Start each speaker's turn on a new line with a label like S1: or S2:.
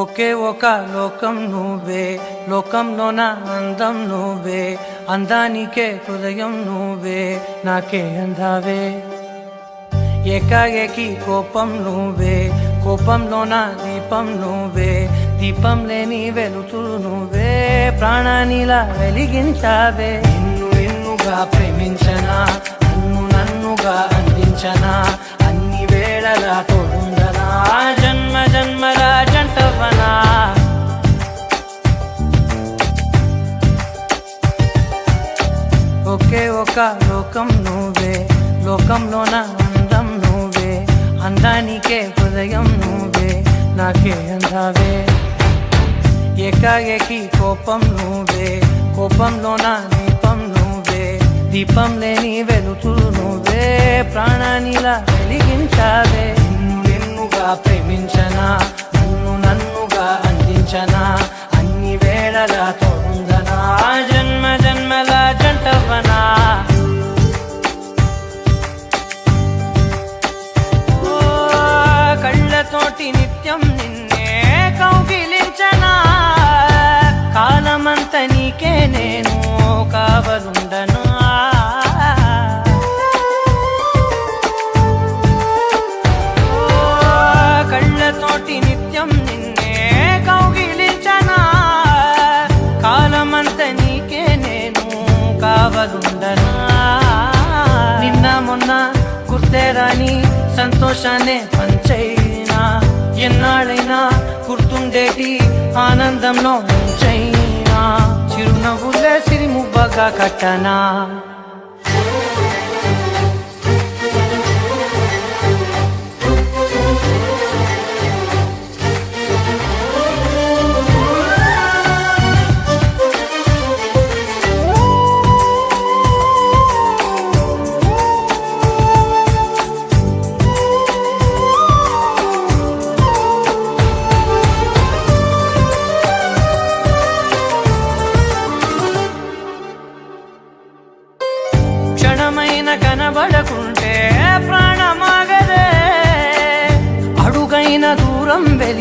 S1: ఒకే ఒక లోకం నువ్వే, లోకంలో నా అందం నువ్వే, అందానికే హృదయం నువ్వే, నాకే అందావే. ఏకాఏకి కోపం నువ్వే, కోపంలో నా దీపం నువ్వే, దీపం లేని వెలుతురు నువ్వే, ప్రాణానిలా వెలిగించావే. నిన్ను నిన్నుగా ప్రేమించనా, నన్ను నన్నుగా అందించనా, అన్ని వేళలా తోడుండనా, జన్మ జన్మల జంటవనా. ఒకే ఒక లోకం నువ్వే, లోకంలో నా అందం నువ్వే, అందానికే హృదయం నువ్వే, నాకే అందావే. ఏకాఏకి కోపం నువ్వే, కోపంలో నా దీపం నువ్వే, దీపం లేని వెలుతురు నువ్వే, ప్రాణానిలా వెలిగించావే. నిన్ను నిన్నుగా ప్రేమించనా, నన్ను నన్నుగా అందించనా, అన్ని వేళలా తోడుందనా, జన్మ జన్మల జంటవనా. కళ్ళతోటి నిత్యం నిన్నే కౌగిలించనా, కాలమంత నీకే నేను కావలుండనా. కళ్ళతోటి నిత్యం నిన్నే కౌగిలించనా, కాలమంత నీకే నేను కావలుండనా. నిన్న మొన్న గుర్తేరాని సంతోషాన్ని పంచైనా, ఎన్నాళ్ళైనా గుర్తుండేటి ఆనందంలో ముంచైనా, చిరునవ్వులే సిరిమువ్వగా కట్టనా. క్షణమైన కనబడకుండా